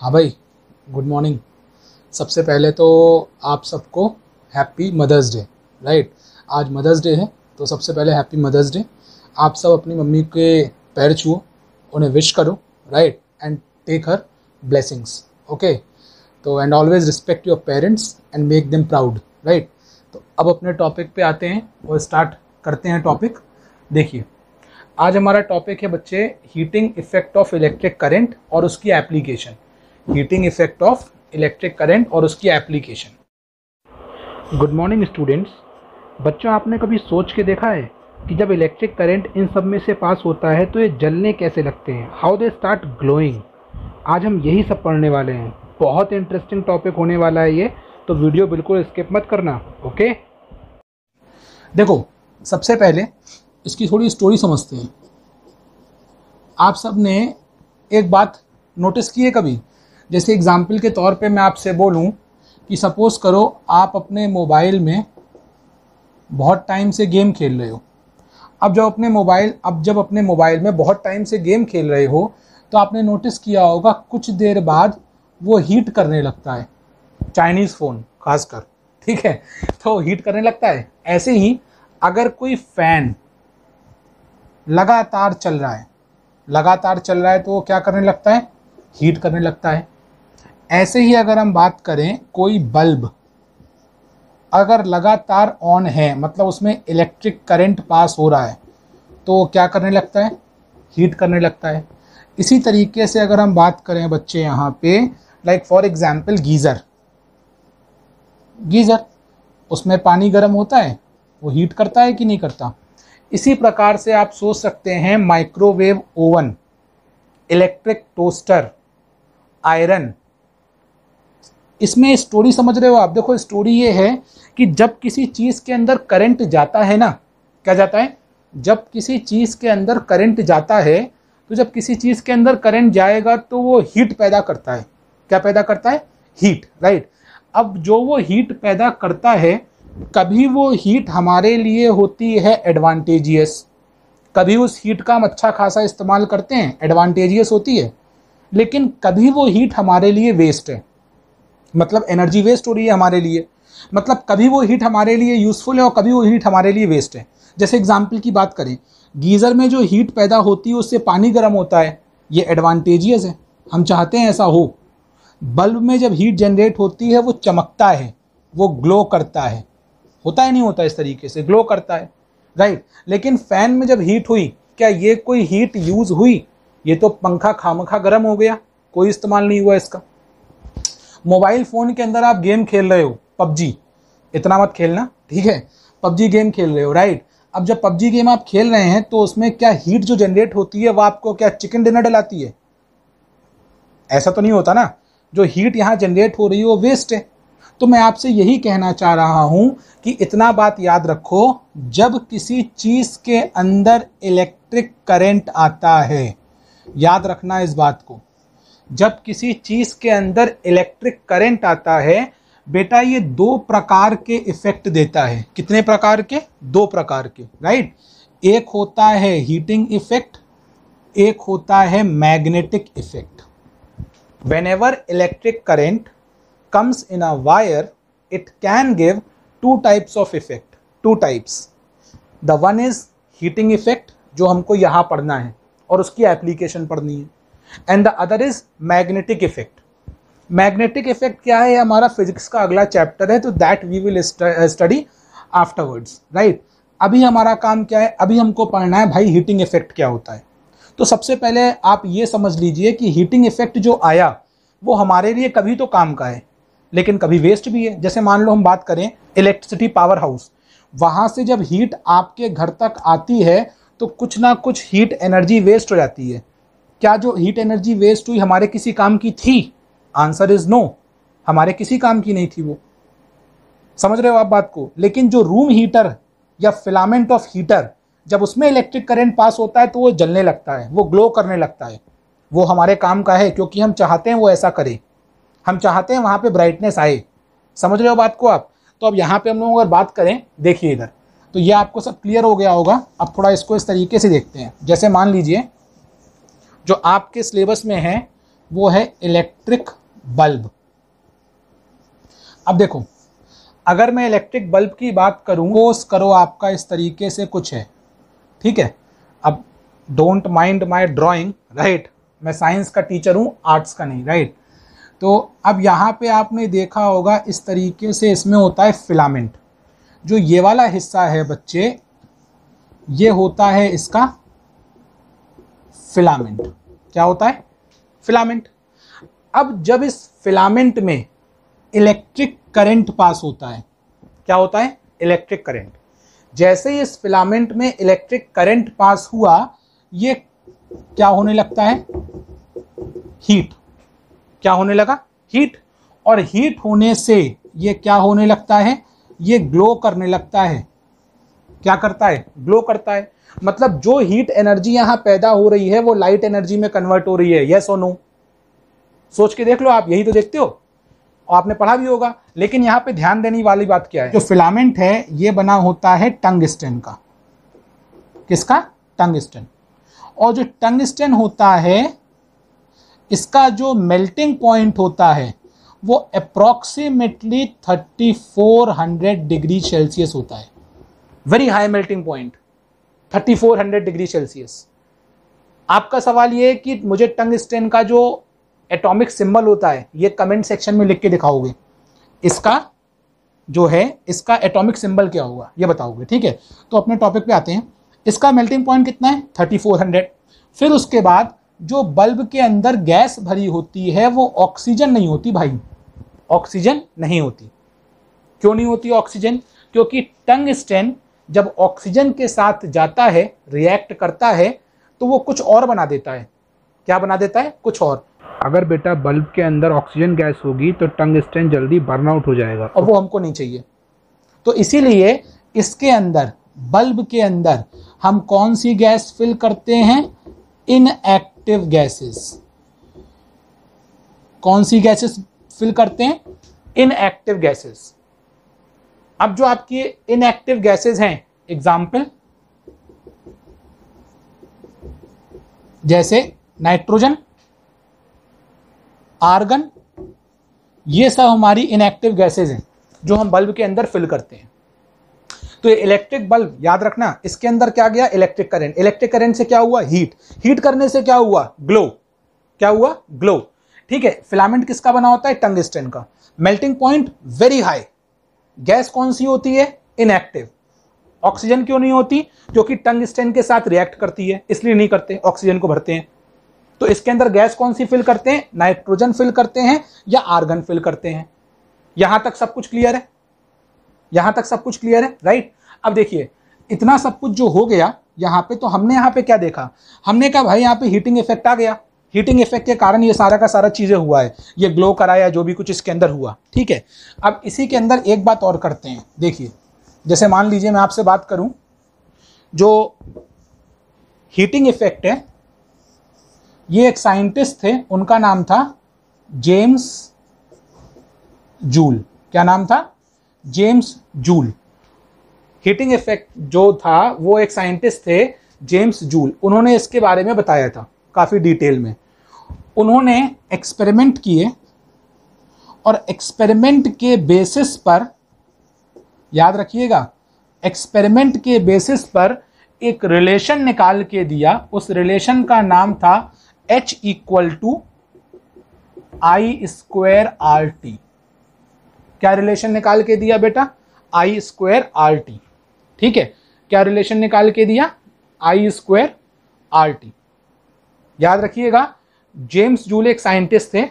हाँ भाई, good morning. सबसे पहले तो आप सबको हैप्पी मदर्स डे। राइट, आज मदर्स डे है तो सबसे पहले हैप्पी मदर्स डे। आप सब अपनी मम्मी के पैर छुओ, उन्हें विश करो। Right, and take her blessings. Okay, तो and always respect your parents and make them proud. Right, तो अब अपने टॉपिक पे आते हैं और स्टार्ट करते हैं टॉपिक। देखिए, आज हमारा टॉपिक है बच्चे, heating effect of electric current और उसकी application. Heating effect of electric current और उसकी एप्लीकेशन। Good morning students. बच्चों, आपने कभी सोच के देखा है कि जब इलेक्ट्रिक करंट इन सब में से पास होता है तो ये जलने कैसे लगते हैं? How they start glowing. आज हम यही सब पढ़ने वाले हैं। बहुत इंटरेस्टिंग टॉपिक होने वाला है ये, तो वीडियो बिल्कुल स्किप मत करना। ओके, देखो, सबसे पहले इसकी थोड़ी स्टोरी समझते हैं। आप सब ने एक बात नोटिस की है कभी? जैसे एग्जाम्पल के तौर पे मैं आपसे बोलूं कि सपोज़ करो आप अपने मोबाइल में बहुत टाइम से गेम खेल रहे हो। अब जब अपने मोबाइल में बहुत टाइम से गेम खेल रहे हो तो आपने नोटिस किया होगा कुछ देर बाद वो हीट करने लगता है। चाइनीज़ फ़ोन खासकर, ठीक है, तो हीट करने लगता है। ऐसे ही अगर कोई फ़ैन लगातार चल रहा है तो वो क्या करने लगता है? हीट करने लगता है। ऐसे ही अगर हम बात करें, कोई बल्ब अगर लगातार ऑन है, मतलब उसमें इलेक्ट्रिक करंट पास हो रहा है, तो वो क्या करने लगता है? हीट करने लगता है। इसी तरीके से अगर हम बात करें बच्चे यहाँ पे, लाइक फॉर एग्जांपल गीज़र, उसमें पानी गर्म होता है, वो हीट करता है कि नहीं करता? इसी प्रकार से आप सोच सकते हैं microwave oven, electric toaster, iron. इसमें स्टोरी समझ रहे हो आप? देखो, स्टोरी ये है कि जब किसी चीज़ के अंदर करंट जाता है ना, क्या जाता है? जब किसी चीज़ के अंदर करंट जाता है, तो जब किसी चीज़ के अंदर करंट जाएगा तो वो हीट पैदा करता है। क्या पैदा करता है? हीट। राइट, अब जो वो हीट पैदा करता है, कभी वो हीट हमारे लिए होती है एडवांटेजियस, कभी उस हीट का हम अच्छा खासा इस्तेमाल करते हैं, एडवांटेजियस होती है, लेकिन कभी वो हीट हमारे लिए वेस्ट है, मतलब एनर्जी वेस्ट हो रही है हमारे लिए। मतलब कभी वो हीट हमारे लिए यूज़फुल है और कभी वो हीट हमारे लिए वेस्ट है। जैसे एग्जाम्पल की बात करें, गीज़र में जो हीट पैदा होती है उससे पानी गर्म होता है, ये एडवांटेजियस है, हम चाहते हैं ऐसा हो। बल्ब में जब हीट जनरेट होती है वो चमकता है, वो ग्लो करता है, होता है नहीं होता? इस तरीके से ग्लो करता है। राइट, लेकिन फ़ैन में जब हीट हुई, क्या ये कोई हीट यूज़ हुई? ये तो पंखा खामखा गर्म हो गया, कोई इस्तेमाल नहीं हुआ इसका। मोबाइल फ़ोन के अंदर आप गेम खेल रहे हो, पबजी, इतना मत खेलना, ठीक है, पबजी गेम खेल रहे हो। राइट, अब जब पबजी गेम आप खेल रहे हैं तो उसमें क्या हीट जो जनरेट होती है वो आपको क्या चिकन डिनर डलाती है? ऐसा तो नहीं होता ना। जो हीट यहाँ जनरेट हो रही है वो वेस्ट है। तो मैं आपसे यही कहना चाह रहा हूं कि इतना बात याद रखो, जब किसी चीज़ के अंदर इलेक्ट्रिक करंट आता है, याद रखना इस बात को, जब किसी चीज़ के अंदर इलेक्ट्रिक करंट आता है बेटा, ये दो प्रकार के इफेक्ट देता है। कितने प्रकार के? दो प्रकार के। राइट, एक होता है हीटिंग इफेक्ट, एक होता है magnetic effect. Whenever electric current comes in a wire, it can give two types of effect. Two types. The one is heating effect, जो हमको यहाँ पढ़ना है और उसकी एप्लीकेशन पढ़नी है, and the other is magnetic effect. Magnetic effect क्या है? हमारा फिजिक्स का अगला चैप्टर है, तो that we will study afterwards. Right? अभी हमारा काम क्या है? अभी हमको पढ़ना है भाई हीटिंग इफेक्ट क्या होता है। तो सबसे पहले आप ये समझ लीजिए कि हीटिंग इफेक्ट जो आया वो हमारे लिए कभी तो काम का है, लेकिन कभी वेस्ट भी है। जैसे मान लो हम बात करें इलेक्ट्रिसिटी पावर हाउस, वहाँ से जब हीट आपके घर तक आती है तो कुछ ना कुछ हीट एनर्जी वेस्ट हो जाती है। क्या जो हीट एनर्जी वेस्ट हुई हमारे किसी काम की थी? आंसर इज नो, हमारे किसी काम की नहीं थी वो। समझ रहे हो आप बात को? लेकिन जो रूम हीटर या फिलामेंट ऑफ हीटर, जब उसमें इलेक्ट्रिक करंट पास होता है तो वो जलने लगता है, वो ग्लो करने लगता है, वो हमारे काम का है, क्योंकि हम चाहते हैं वो ऐसा करे, हम चाहते हैं वहाँ पे ब्राइटनेस आए। समझ रहे हो बात को आप? तो अब यहाँ पे हम लोग अगर बात करें, देखिए इधर, तो ये आपको सब क्लियर हो गया होगा। अब थोड़ा इसको इस तरीके से देखते हैं। जैसे मान लीजिए जो आपके सिलेबस में है वो है इलेक्ट्रिक बल्ब। अब देखो, अगर मैं इलेक्ट्रिक बल्ब की बात करूं, सपोज करो आपका इस तरीके से कुछ है, ठीक है। अब don't mind my drawing, right, मैं साइंस का टीचर हूं, आर्ट्स का नहीं, राइट। तो अब यहाँ पे आपने देखा होगा इस तरीके से इसमें होता है फिलामेंट। जो ये वाला हिस्सा है बच्चे, ये होता है इसका फिलामेंट। क्या होता है? फिलामेंट। अब जब इस फिलामेंट में इलेक्ट्रिक करंट पास होता है, क्या होता है? Electric current. जैसे ही इस फिलामेंट में इलेक्ट्रिक करंट पास हुआ, ये क्या होने लगता है? हीट। क्या होने लगा? हीट। और हीट होने से ये क्या होने लगता है? ये ग्लो करने लगता है। क्या करता है? ग्लो करता है। मतलब जो हीट एनर्जी यहां पैदा हो रही है वो लाइट एनर्जी में कन्वर्ट हो रही है। यस और नो? सोच के देख लो आप, यही तो देखते हो और आपने पढ़ा भी होगा। लेकिन यहां पे ध्यान देने वाली बात क्या है, जो फिलामेंट है ये बना होता है टंगस्टन का। किसका? टंगस्टन। और जो टंगस्टन होता है, इसका जो मेल्टिंग पॉइंट होता है वो अप्रोक्सीमेटली 3400 डिग्री सेल्सियस होता है। Very high melting point, 3400 degree Celsius. आपका सवाल ये है कि मुझे टंगस्टन का जो एटॉमिक सिंबल होता है ये कमेंट सेक्शन में लिख के दिखाओगे, इसका जो है इसका एटॉमिक सिंबल क्या होगा ये बताओगे, ठीक है। तो अपने टॉपिक पे आते हैं। इसका मेल्टिंग पॉइंट कितना है? 3400। फिर उसके बाद जो बल्ब के अंदर गैस भरी होती है वो ऑक्सीजन नहीं होती भाई, ऑक्सीजन नहीं होती। क्यों नहीं होती ऑक्सीजन? क्योंकि टंगस्टन जब ऑक्सीजन के साथ जाता है, रिएक्ट करता है, तो वो कुछ और बना देता है। क्या बना देता है? कुछ और। अगर बेटा बल्ब के अंदर ऑक्सीजन गैस होगी तो टंगस्टन जल्दी बर्न आउट हो जाएगा और वो हमको नहीं चाहिए। तो इसीलिए इसके अंदर, बल्ब के अंदर हम कौन सी गैस फिल करते हैं? Inactive gases. कौन सी गैसेस फिल करते हैं? Inactive gases. अब जो आपकी इनएक्टिव गैसेस हैं, एग्जाम्पल जैसे नाइट्रोजन, आर्गन, ये सब हमारी इनएक्टिव गैसेस हैं जो हम बल्ब के अंदर फिल करते हैं। तो ये इलेक्ट्रिक बल्ब, याद रखना, इसके अंदर क्या गया? Electric current. इलेक्ट्रिक करंट से क्या हुआ? हीट। हीट करने से क्या हुआ? ग्लो। क्या हुआ? ग्लो। ठीक है। फिलामेंट किसका बना होता है? टंगस्टन का। Melting point very high. Gas कौन सी होती है? इनएक्टिव। ऑक्सीजन क्यों नहीं होती? क्योंकि टंगस्टन के साथ रिएक्ट करती है, इसलिए नहीं करते, ऑक्सीजन को भरते हैं। तो इसके अंदर गैस कौन सी फिल करते हैं? नाइट्रोजन फिल करते हैं या आर्गन फिल करते हैं। यहां तक सब कुछ क्लियर है? यहां तक सब कुछ क्लियर है, राइट। अब देखिए, इतना सब कुछ जो हो गया यहां पे, तो हमने यहां पे क्या देखा? हमने कहा भाई यहां पे हीटिंग इफेक्ट आ गया। हीटिंग इफेक्ट के कारण ये सारा का सारा चीजें हुआ है, ये ग्लो कराया, जो भी कुछ इसके अंदर हुआ, ठीक है। अब इसी के अंदर एक बात और करते हैं। देखिए, जैसे मान लीजिए मैं आपसे बात करूं, जो हीटिंग इफेक्ट है, ये एक साइंटिस्ट थे, उनका नाम था जेम्स जूल। क्या नाम था? James joule. हीटिंग इफेक्ट जो था वो एक साइंटिस्ट थे, जेम्स जूल, उन्होंने इसके बारे में बताया था काफी डिटेल में। उन्होंने एक्सपेरिमेंट किए और एक्सपेरिमेंट के बेसिस पर, याद रखिएगा, एक्सपेरिमेंट के बेसिस पर एक रिलेशन निकाल के दिया। उस रिलेशन का नाम था H = I²RT। क्या रिलेशन निकाल के दिया बेटा? I²RT। ठीक है। क्या रिलेशन निकाल के दिया? I²RT। याद रखिएगा, जेम्स जूल एक साइंटिस्ट थे,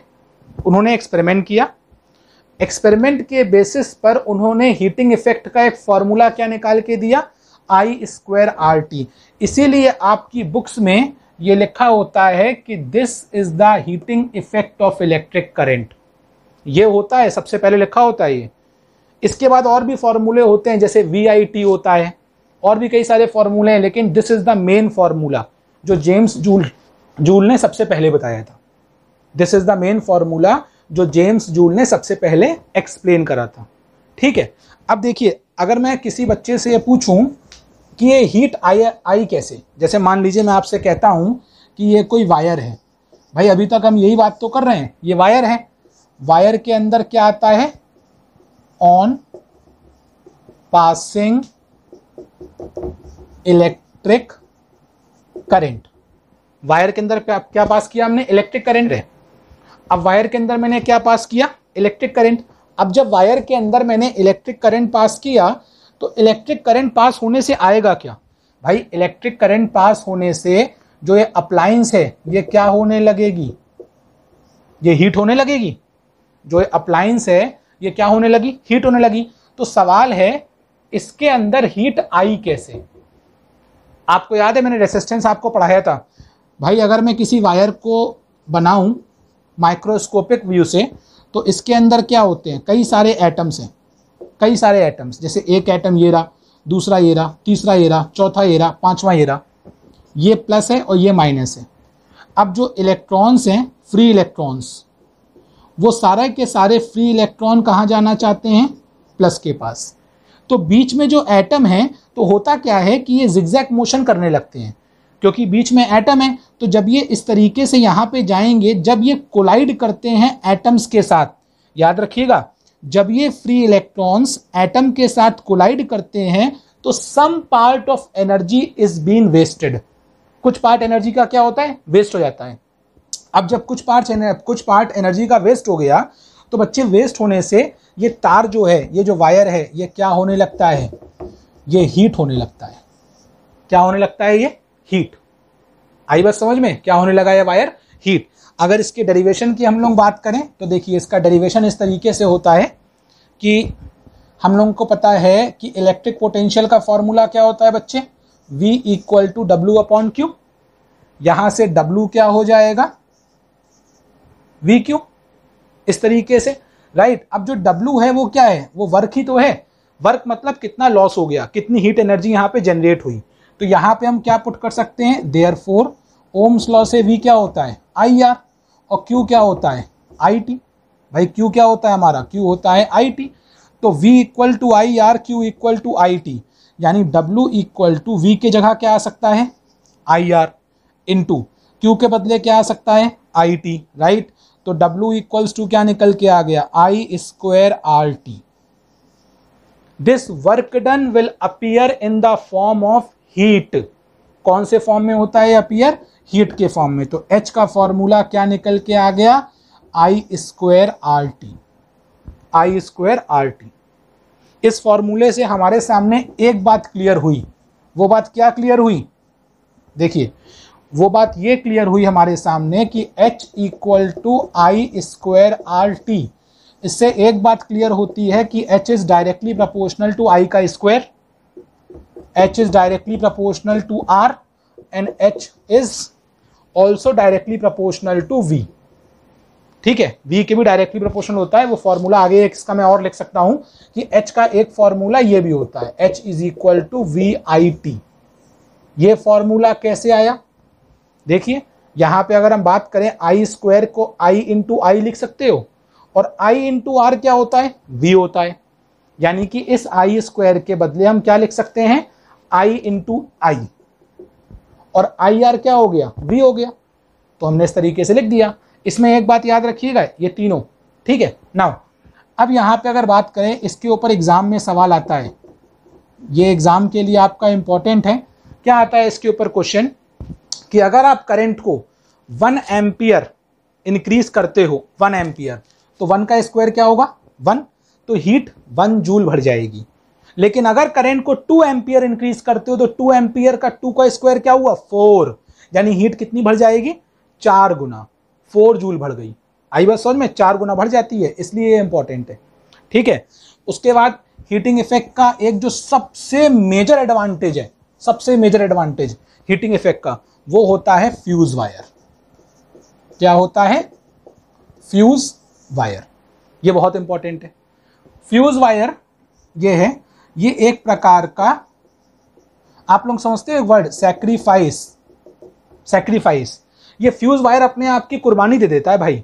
उन्होंने एक्सपेरिमेंट किया। एक्सपेरिमेंट के बेसिस पर उन्होंने हीटिंग इफेक्ट का एक फॉर्मूला क्या निकाल के दिया? I²RT। इसीलिए आपकी बुक्स में ये लिखा होता है कि this is the heating effect of electric current. ये होता है, सबसे पहले लिखा होता है ये। इसके बाद और भी फॉर्मूले होते हैं, जैसे VIT होता है, और भी कई सारे फॉर्मूले हैं, लेकिन this is the main formula जो जेम्स जूल ने सबसे पहले बताया था। This is the main formula जो जेम्स जूल ने सबसे पहले एक्सप्लेन करा था। ठीक है। अब देखिए, अगर मैं किसी बच्चे से ये पूछूं कि ये हीट आई कैसे, जैसे मान लीजिए मैं आपसे कहता हूं कि ये कोई वायर है, भाई अभी तक हम यही बात तो कर रहे हैं, ये वायर है, वायर के अंदर क्या आता है, on passing electric current. Wire के अंदर क्या पास किया हमने, इलेक्ट्रिक करंट है। अब वायर के अंदर मैंने क्या पास किया, इलेक्ट्रिक करंट। अब जब वायर के अंदर मैंने इलेक्ट्रिक करंट पास किया तो इलेक्ट्रिक करंट पास होने से आएगा क्या भाई, इलेक्ट्रिक करंट पास होने से जो ये अप्लायंस है ये क्या होने लगेगी, ये हीट होने लगेगी। जो ये अप्लायंस है ये क्या होने लगी, हीट होने लगी। तो सवाल है इसके अंदर हीट आई कैसे। आपको याद है मैंने रेसिस्टेंस आपको पढ़ाया था भाई, अगर मैं किसी वायर को बनाऊं माइक्रोस्कोपिक व्यू से तो इसके अंदर क्या होते हैं, कई सारे एटम्स हैं, कई सारे एटम्स, जैसे एक एटम ये रहा, दूसरा ये रहा, तीसरा ये रहा, चौथा ये रहा, पांचवा ये रहा, ये प्लस है और ये माइनस है। अब जो इलेक्ट्रॉन्स हैं, फ्री इलेक्ट्रॉन्स, वो सारे के सारे फ्री इलेक्ट्रॉन कहाँ जाना चाहते हैं, प्लस के पास। तो बीच में जो एटम है तो होता क्या है कि ये जिगजैग मोशन करने लगते हैं, क्योंकि बीच में एटम है। तो जब ये इस तरीके से यहाँ पे जाएंगे, जब ये कोलाइड करते हैं एटम्स के साथ, याद रखिएगा, जब ये फ्री इलेक्ट्रॉन्स एटम के साथ कोलाइड करते हैं तो some part of energy is been wasted. कुछ पार्ट एनर्जी का क्या होता है, वेस्ट हो जाता है। अब जब कुछ पार्ट एनर्जी का वेस्ट हो गया तो बच्चे वेस्ट होने से ये तार जो है, ये जो वायर है, ये क्या होने लगता है, ये हीट होने लगता है। क्या होने लगता है, ये हीट। आई बात समझ में, क्या होने लगा ये वायर, हीट। अगर इसके डेरिवेशन की हम लोग बात करें तो देखिए इसका डेरिवेशन इस तरीके से होता है कि हम लोगों को पता है कि इलेक्ट्रिक पोटेंशियल का फॉर्मूला क्या होता है बच्चे, V equal to W upon Q. यहां से W क्या हो जाएगा, V क्यू, इस तरीके से, राइट। अब जो W है वो क्या है, वो वर्क ही तो है। वर्क मतलब कितना लॉस हो गया, कितनी हीट एनर्जी यहाँ पे जनरेट हुई। तो यहाँ पे हम क्या पुट कर सकते हैं, देयरफॉर ओम्स लॉ से V क्या होता है, IR, और Q क्या होता है, IT। भाई Q क्या होता है हमारा, Q होता है IT। तो V equal to IR, Q equal to IT, यानी W इक्वल टू V के जगह क्या आ सकता है, IR, इंटू Q के बदले क्या आ सकता है, IT, राइट। तो W इक्वल्स टू क्या निकल के आ गया, I square RT। This work done will appear in the form of heat. कौन से फॉर्म में होता है अपीयर, हीट के फॉर्म में। तो H का फॉर्मूला क्या निकल के आ गया, I square RT, I square RT। इस फॉर्मूले से हमारे सामने एक बात क्लियर हुई। वो बात क्या क्लियर हुई, देखिए वो बात ये क्लियर हुई हमारे सामने कि H equal to I square RT। इससे एक बात क्लियर होती है कि H is directly proportional to I का square, H is directly proportional to R and H is also directly proportional to V। ठीक है, V के भी डायरेक्टली प्रोपोर्शनल होता है। वो फॉर्मूला आगे इसका मैं और लिख सकता हूं कि H का एक फॉर्मूला ये भी होता है, H is equal to VIT। ये फॉर्मूला कैसे आया, देखिए यहां पे अगर हम बात करें I स्क्वायर को I इंटू I लिख सकते हो, और I इंटू R क्या होता है, V होता है। यानी कि इस I स्क्वायर के बदले हम क्या लिख सकते हैं, I इंटू I, और IR क्या हो गया, V हो गया। तो हमने इस तरीके से लिख दिया। इसमें एक बात याद रखिएगा, ये तीनों, ठीक है। नाउ अब यहाँ पे अगर बात करें, इसके ऊपर एग्जाम में सवाल आता है, ये एग्जाम के लिए आपका इंपॉर्टेंट है। क्या आता है इसके ऊपर क्वेश्चन, कि अगर आप करंट को 1 एम्पियर इंक्रीज करते हो, 1 एम्पियर, तो 1 का स्क्वायर क्या होगा, 1, तो हीट 1 जूल भर जाएगी। लेकिन अगर करंट को 2 एम्पियर इंक्रीज करते हो तो 2 एम्पियर का 2 का स्क्वायर क्या हुआ, 4, यानी हीट कितनी भर जाएगी, 4 गुना, 4 जूल भर गई। आई बात समझ में, 4 गुना बढ़ जाती है, इसलिए ये इंपॉर्टेंट है। ठीक है, उसके बाद हीटिंग इफेक्ट का एक जो सबसे मेजर एडवांटेज है, सबसे मेजर एडवांटेज हीटिंग इफेक्ट का, वो होता है फ्यूज वायर। क्या होता है, फ्यूज वायर। ये बहुत इंपॉर्टेंट है। फ्यूज वायर ये है, ये एक प्रकार का, आप लोग समझते हो वर्ड सैक्रिफाइस, सैक्रिफाइस। ये फ्यूज वायर अपने आप की कुर्बानी दे देता है भाई,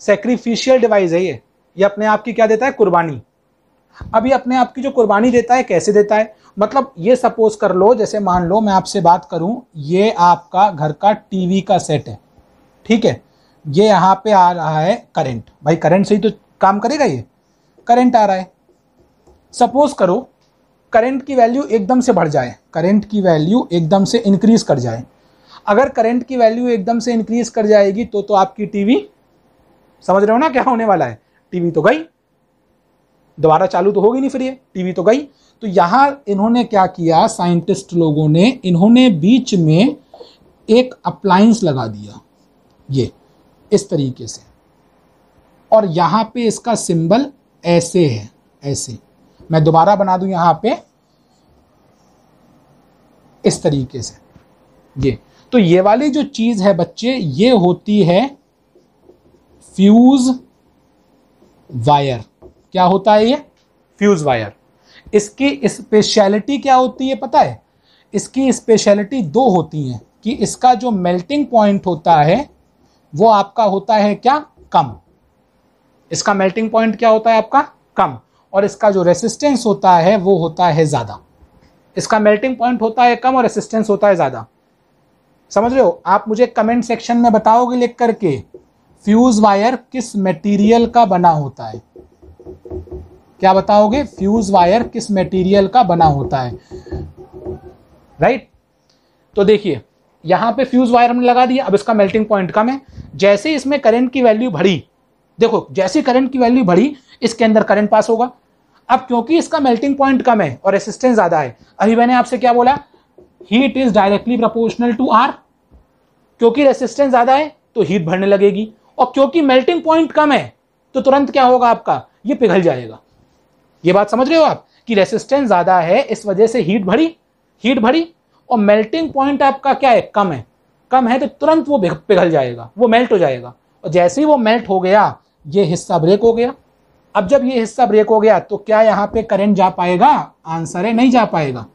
सैक्रिफिशियल डिवाइस है ये अपने आप की क्या देता है, कुर्बानी। अब ये अपने आप की जो कुर्बानी देता है, कैसे देता है, मतलब ये सपोज कर लो, जैसे मान लो मैं आपसे बात करूं, ये आपका घर का टीवी का सेट है, ठीक है। ये यहाँ पे आ रहा है करंट, भाई करंट से ही तो काम करेगा, ये करंट आ रहा है। सपोज करो करंट की वैल्यू एकदम से बढ़ जाए, करंट की वैल्यू एकदम से इंक्रीज कर जाए। अगर करंट की वैल्यू एकदम से इंक्रीज कर जाएगी तो आपकी टीवी, समझ रहे हो ना क्या होने वाला है, टीवी तो गई, दोबारा चालू तो होगी नहीं, फिर ये टीवी तो गई। तो यहां इन्होंने क्या किया, साइंटिस्ट लोगों ने, इन्होंने बीच में एक अप्लायंस लगा दिया, ये इस तरीके से, और यहां पे इसका सिंबल ऐसे है, ऐसे मैं दोबारा बना दूं यहां पे इस तरीके से, ये तो ये वाली जो चीज है बच्चे, ये होती है फ्यूज वायर। क्या होता है ये, फ्यूज वायर। इसकी स्पेशलिटी क्या होती है पता है, इसकी स्पेशलिटी दो होती हैं, कि इसका जो मेल्टिंग पॉइंट होता है वो आपका होता है क्या, कम। इसका मेल्टिंग पॉइंट क्या होता है आपका, कम, और इसका जो रेसिस्टेंस होता है वो होता है ज्यादा। इसका मेल्टिंग पॉइंट होता है कम और रेसिस्टेंस होता है ज्यादा। समझ रहे हो? आप मुझे कमेंट सेक्शन में बताओगे लिख करके, फ्यूज वायर किस मटेरियल का बना होता है? क्या बताओगे? फ्यूज वायर किस मटेरियल का बना होता है? राइट। तो देखिए यहां पे फ्यूज वायर हमने लगा दिया, अब इसका मेल्टिंग पॉइंट कम है। जैसे इसमें करंट की वैल्यू बढ़ी, देखो जैसे करंट की वैल्यू बढ़ी इसके अंदर करंट पास होगा। अब क्योंकि इसका मेल्टिंग पॉइंट कम है और रेसिस्टेंस ज्यादा है, अभी मैंने आपसे क्या बोला, heat is directly proportional to R. क्योंकि रेसिस्टेंस ज्यादा है तो हीट बढ़ने लगेगी, और क्योंकि मेल्टिंग पॉइंट कम है तो तुरंत क्या होगा आपका, ये पिघल जाएगा। ये बात समझ रहे हो आप, कि रेसिस्टेंस ज्यादा है इस वजह से हीट बढ़ी, और मेल्टिंग पॉइंट आपका क्या है, कम है तो तुरंत वो पिघल जाएगा, वो मेल्ट हो जाएगा। और जैसे ही वो मेल्ट हो गया ये हिस्सा ब्रेक हो गया। अब जब ये हिस्सा ब्रेक हो गया तो क्या यहां पे करंट जा पाएगा? आंसर है नहीं जा पाएगा।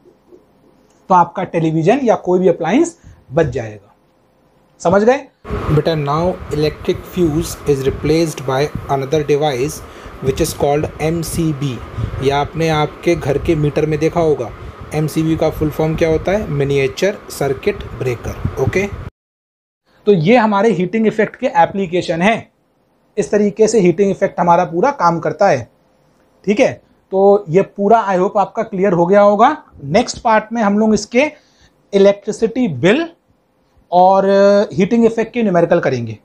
तो आपका टेलीविजन या कोई भी अप्लायंस बच जाएगा। समझ गए बेटा? Now electric fuse is replaced by another device which is called MCB। या आपने आपके घर के मीटर में देखा होगा, MCB का फुल फॉर्म क्या होता है, मिनिएचर सर्किट ब्रेकर। ओके, तो ये हमारे हीटिंग इफेक्ट के एप्लीकेशन है। इस तरीके से हीटिंग इफेक्ट हमारा पूरा काम करता है। ठीक है, तो ये पूरा आई होप आपका क्लियर हो गया होगा। नेक्स्ट पार्ट में हम लोग इसके इलेक्ट्रिसिटी बिल और हीटिंग इफेक्ट के न्यूमेरिकल करेंगे।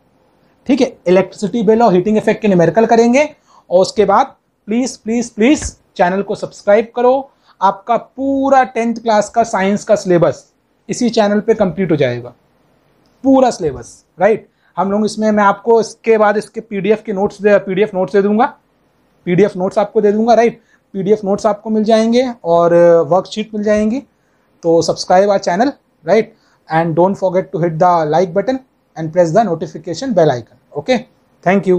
ठीक है, इलेक्ट्रिसिटी बिल और हीटिंग इफेक्ट के न्यूमेरिकल करेंगे, और उसके बाद प्लीज प्लीज प्लीज चैनल को सब्सक्राइब करो। आपका पूरा 10th क्लास का साइंस का सिलेबस इसी चैनल पे कंप्लीट हो जाएगा, पूरा सिलेबस। राइट, हम लोग इसमें, मैं आपको इसके बाद इसके पीडीएफ नोट्स दे दूंगा, पीडीएफ नोट्स आपको दे दूंगा। राइट, पीडीएफ नोट्स आपको मिल जाएंगे और वर्कशीट मिल जाएंगी। तो subscribe our channel, right, and don't forget to hit the like button and press the notification bell icon. Okay, thank you.